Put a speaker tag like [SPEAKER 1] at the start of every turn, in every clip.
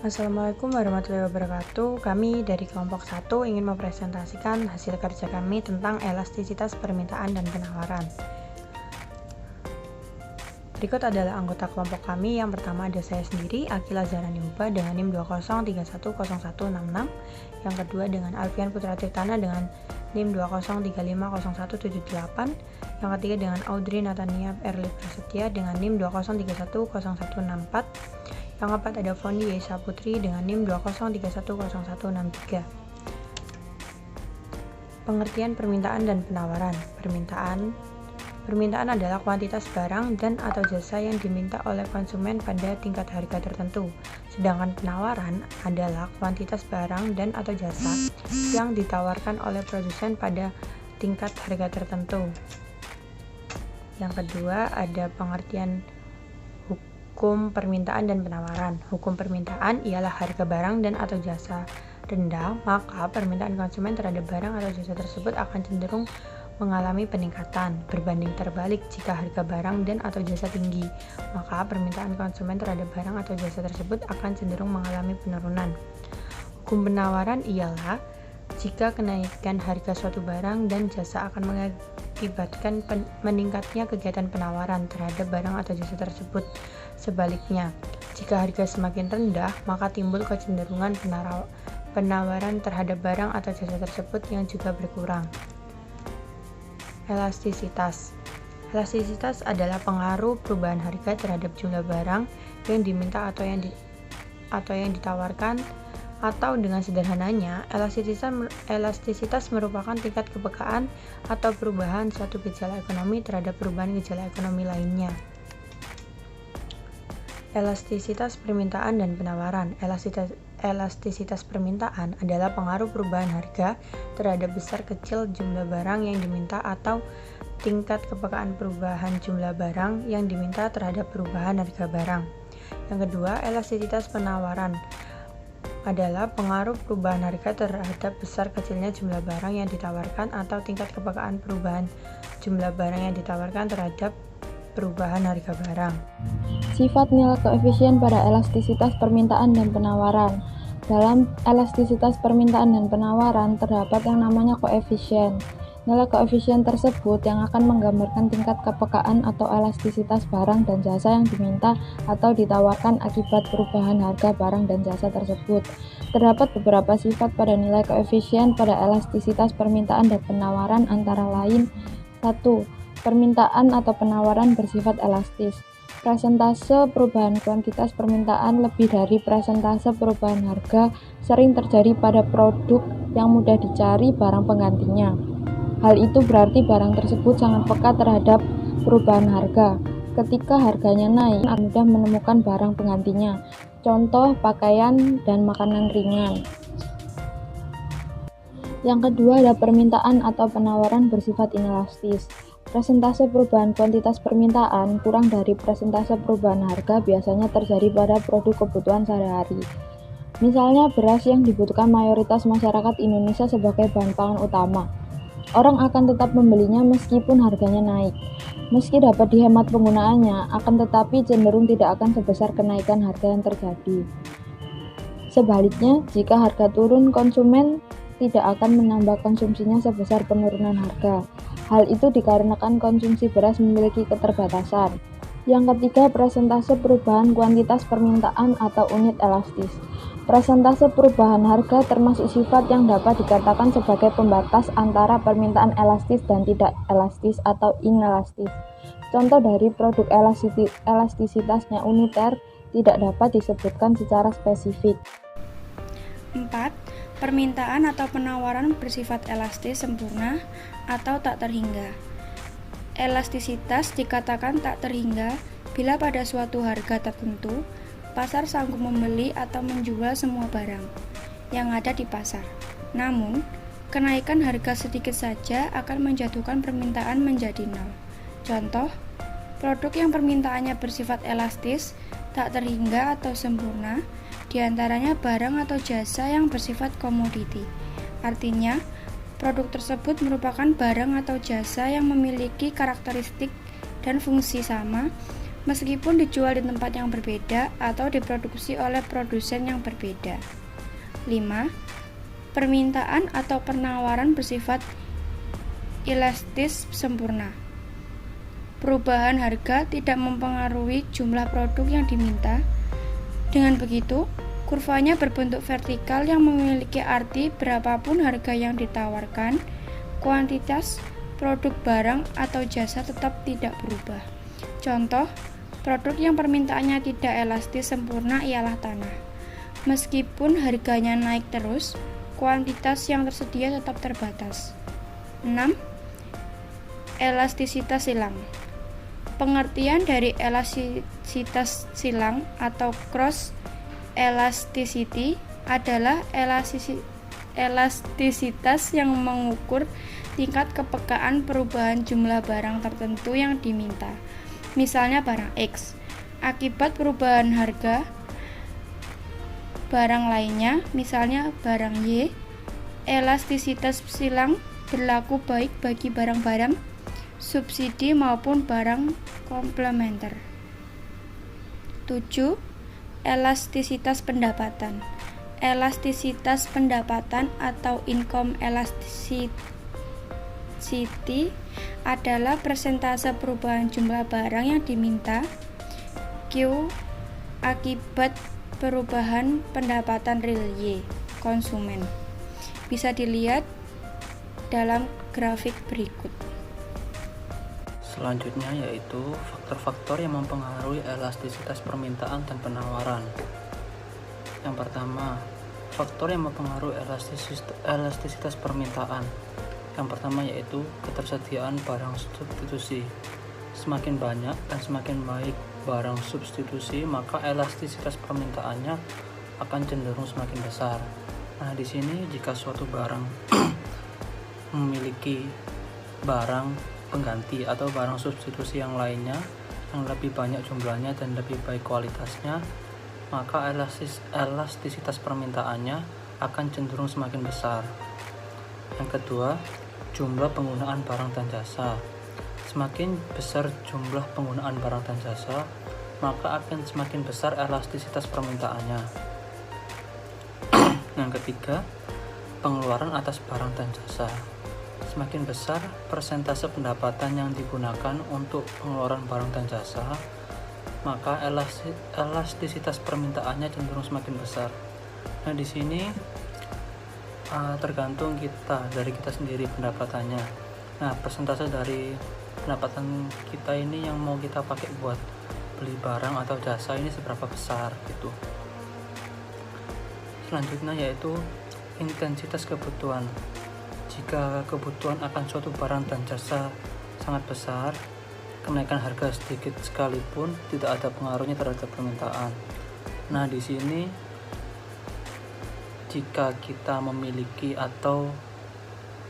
[SPEAKER 1] Assalamualaikum warahmatullahi wabarakatuh. Kami dari kelompok 1 ingin mempresentasikan hasil kerja kami tentang elastisitas permintaan dan penawaran. Berikut adalah anggota kelompok kami. Yang pertama ada saya sendiri, Akila Zaraniuba dengan NIM 20310166. Yang kedua dengan Alfian Putra Tirtana dengan NIM 20350178. Yang ketiga dengan Audrey Natania Erli Prasetya dengan NIM 20310164. Yang keempat ada Fondi Yesa Putri dengan NIM 20310163. Pengertian permintaan dan penawaran. Permintaan adalah kuantitas barang dan atau jasa yang diminta oleh konsumen pada tingkat harga tertentu. Sedangkan penawaran adalah kuantitas barang dan atau jasa yang ditawarkan oleh produsen pada tingkat harga tertentu. Yang kedua ada pengertian hukum permintaan dan penawaran. Hukum permintaan ialah harga barang dan atau jasa rendah, maka permintaan konsumen terhadap barang atau jasa tersebut akan cenderung mengalami peningkatan. Berbanding terbalik, jika harga barang dan atau jasa tinggi, maka permintaan konsumen terhadap barang atau jasa tersebut akan cenderung mengalami penurunan. Hukum penawaran ialah jika kenaikan harga suatu barang dan jasa akan mengakibatkan meningkatnya kegiatan penawaran terhadap barang atau jasa tersebut. Sebaliknya, jika harga semakin rendah, maka timbul kecenderungan penawaran terhadap barang atau jasa tersebut yang juga berkurang. Elastisitas. Elastisitas adalah pengaruh perubahan harga terhadap jumlah barang yang diminta atau yang ditawarkan, atau dengan sederhananya, elastisitas merupakan tingkat kepekaan atau perubahan suatu gejala ekonomi terhadap perubahan gejala ekonomi lainnya. Elastisitas permintaan dan penawaran. Elastisitas permintaan adalah pengaruh perubahan harga terhadap besar kecil jumlah barang yang diminta atau tingkat kepekaan perubahan jumlah barang yang diminta terhadap perubahan harga barang. Yang kedua, elastisitas penawaran adalah pengaruh perubahan harga terhadap besar kecilnya jumlah barang yang ditawarkan atau tingkat kepekaan perubahan jumlah barang yang ditawarkan terhadap perubahan harga barang.
[SPEAKER 2] Sifat nilai koefisien pada elastisitas permintaan dan penawaran. Dalam elastisitas permintaan dan penawaran terdapat yang namanya koefisien. Nilai koefisien tersebut yang akan menggambarkan tingkat kepekaan atau elastisitas barang dan jasa yang diminta atau ditawarkan akibat perubahan harga barang dan jasa tersebut. Terdapat beberapa sifat pada nilai koefisien pada elastisitas permintaan dan penawaran, antara lain: 1. Permintaan atau penawaran bersifat elastis. Persentase perubahan kuantitas permintaan lebih dari persentase perubahan harga sering terjadi pada produk yang mudah dicari barang penggantinya. Hal itu berarti barang tersebut sangat peka terhadap perubahan harga. Ketika harganya naik, mudah menemukan barang penggantinya. Contoh, pakaian dan makanan ringan. Yang kedua ada permintaan atau penawaran bersifat inelastis. Persentase perubahan kuantitas permintaan kurang dari persentase perubahan harga biasanya terjadi pada produk kebutuhan sehari-hari. Misalnya beras yang dibutuhkan mayoritas masyarakat Indonesia sebagai bahan pangan utama. Orang akan tetap membelinya meskipun harganya naik. Meski dapat dihemat penggunaannya, akan tetapi cenderung tidak akan sebesar kenaikan harga yang terjadi. Sebaliknya, jika harga turun, konsumen tidak akan menambah konsumsinya sebesar penurunan harga. Hal itu dikarenakan konsumsi beras memiliki keterbatasan. Yang ketiga, persentase perubahan kuantitas permintaan atau unit elastis. Persentase perubahan harga termasuk sifat yang dapat dikatakan sebagai pembatas antara permintaan elastis dan tidak elastis atau inelastis. Contoh dari produk elastisitasnya uniter tidak dapat disebutkan secara spesifik.
[SPEAKER 3] 4. Permintaan atau penawaran bersifat elastis sempurna atau tak terhingga. Elastisitas dikatakan tak terhingga bila pada suatu harga tertentu pasar sanggup membeli atau menjual semua barang yang ada di pasar. Namun, kenaikan harga sedikit saja akan menjatuhkan permintaan menjadi nol. Contoh, produk yang permintaannya bersifat elastis, tak terhingga atau sempurna, diantaranya barang atau jasa yang bersifat komoditi. Artinya, produk tersebut merupakan barang atau jasa yang memiliki karakteristik dan fungsi sama meskipun dijual di tempat yang berbeda atau diproduksi oleh produsen yang berbeda. 5. Permintaan atau penawaran bersifat elastis sempurna. Perubahan harga tidak mempengaruhi jumlah produk yang diminta. Dengan begitu, kurvanya berbentuk vertikal yang memiliki arti berapapun harga yang ditawarkan, kuantitas produk barang atau jasa tetap tidak berubah. Contoh, produk yang permintaannya tidak elastis sempurna ialah tanah. Meskipun harganya naik terus, kuantitas yang tersedia tetap terbatas. 6. Elastisitas silang. Pengertian dari elastisitas silang atau cross elasticity adalah elastisitas yang mengukur tingkat kepekaan perubahan jumlah barang tertentu yang diminta. Misalnya barang X, akibat perubahan harga barang lainnya, misalnya barang Y. Elastisitas silang berlaku baik bagi barang-barang subsidi maupun barang komplementer. 7. Elastisitas pendapatan. Elastisitas pendapatan atau income elasticity adalah persentase perubahan jumlah barang yang diminta Q akibat perubahan pendapatan real Y konsumen. Bisa dilihat dalam grafik berikut.
[SPEAKER 4] Selanjutnya yaitu faktor-faktor yang mempengaruhi elastisitas permintaan dan penawaran. Yang pertama, faktor yang mempengaruhi elastisitas permintaan. Yang pertama yaitu ketersediaan barang substitusi. Semakin banyak dan semakin baik barang substitusi, maka elastisitas permintaannya akan cenderung semakin besar. Nah, di sini jika suatu barang memiliki barang pengganti atau barang substitusi yang lainnya yang lebih banyak jumlahnya dan lebih baik kualitasnya, maka elastisitas permintaannya akan cenderung semakin besar. Yang kedua, jumlah penggunaan barang dan jasa. Semakin besar jumlah penggunaan barang dan jasa, maka akan semakin besar elastisitas permintaannya. Yang ketiga, pengeluaran atas barang dan jasa. Semakin besar persentase pendapatan yang digunakan untuk pengeluaran barang dan jasa, maka elastisitas permintaannya cenderung semakin besar. Nah, di sini tergantung dari kita sendiri pendapatannya. Nah, persentase dari pendapatan kita ini yang mau kita pakai buat beli barang atau jasa ini seberapa besar gitu. Selanjutnya yaitu intensitas kebutuhan. Jika kebutuhan akan suatu barang dan jasa sangat besar, kenaikan harga sedikit sekalipun tidak ada pengaruhnya terhadap permintaan. Nah, di sini jika kita memiliki atau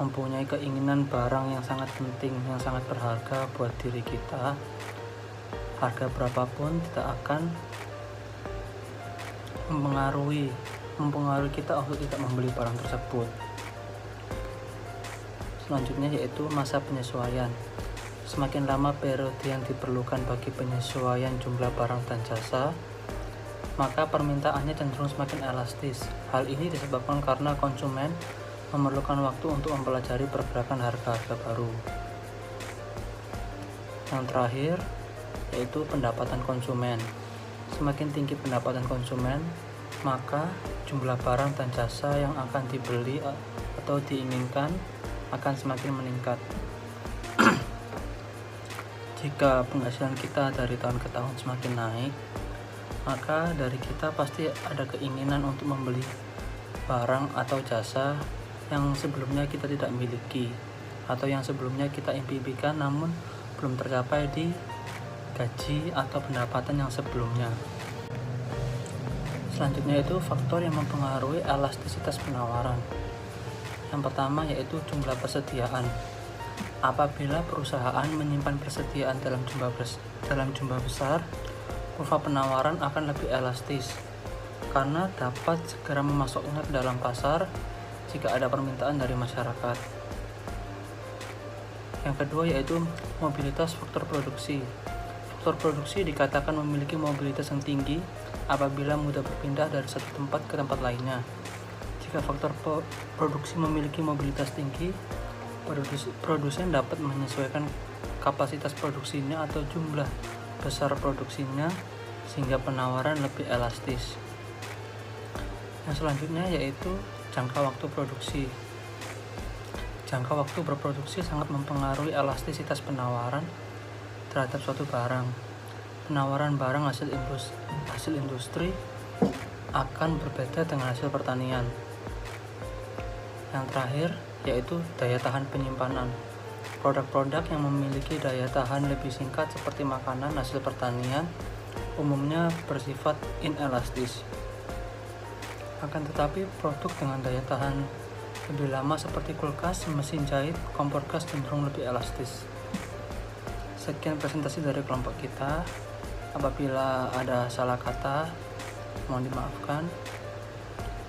[SPEAKER 4] mempunyai keinginan barang yang sangat penting, yang sangat berharga buat diri kita, harga berapapun tidak akan mempengaruhi kita untuk tidak membeli barang tersebut. Selanjutnya yaitu masa penyesuaian. Semakin lama periode yang diperlukan bagi penyesuaian jumlah barang dan jasa, maka permintaannya cenderung semakin elastis. Hal ini disebabkan karena konsumen memerlukan waktu untuk mempelajari pergerakan harga-harga baru. Yang terakhir yaitu pendapatan konsumen. Semakin tinggi pendapatan konsumen, maka jumlah barang dan jasa yang akan dibeli atau diinginkan akan semakin meningkat. Jika penghasilan kita dari tahun ke tahun semakin naik, maka dari kita pasti ada keinginan untuk membeli barang atau jasa yang sebelumnya kita tidak miliki atau yang sebelumnya kita impikan namun belum tercapai di gaji atau pendapatan yang sebelumnya. Selanjutnya itu faktor yang mempengaruhi elastisitas penawaran. Yang pertama yaitu jumlah persediaan. Apabila perusahaan menyimpan persediaan dalam jumlah besar, kurva penawaran akan lebih elastis karena dapat segera memasoknya ke dalam pasar jika ada permintaan dari masyarakat. Yang kedua yaitu mobilitas faktor produksi. faktor produksi dikatakan memiliki mobilitas yang tinggi apabila mudah berpindah dari satu tempat ke tempat lainnya. Jika faktor produksi memiliki mobilitas tinggi, produsen dapat menyesuaikan kapasitas produksinya atau jumlah besar produksinya sehingga penawaran lebih elastis. Yang selanjutnya yaitu jangka waktu produksi. Jangka waktu berproduksi sangat mempengaruhi elastisitas penawaran terhadap suatu barang. Penawaran barang hasil industri akan berbeda dengan hasil pertanian. Yang terakhir yaitu daya tahan penyimpanan. Produk-produk yang memiliki daya tahan lebih singkat seperti makanan hasil pertanian umumnya bersifat inelastis. Akan tetapi produk dengan daya tahan lebih lama seperti kulkas, mesin jahit, kompor gas cenderung lebih elastis. Sekian presentasi dari kelompok kita. Apabila ada salah kata, mohon dimaafkan.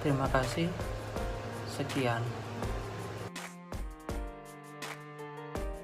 [SPEAKER 4] Terima kasih. Sekian.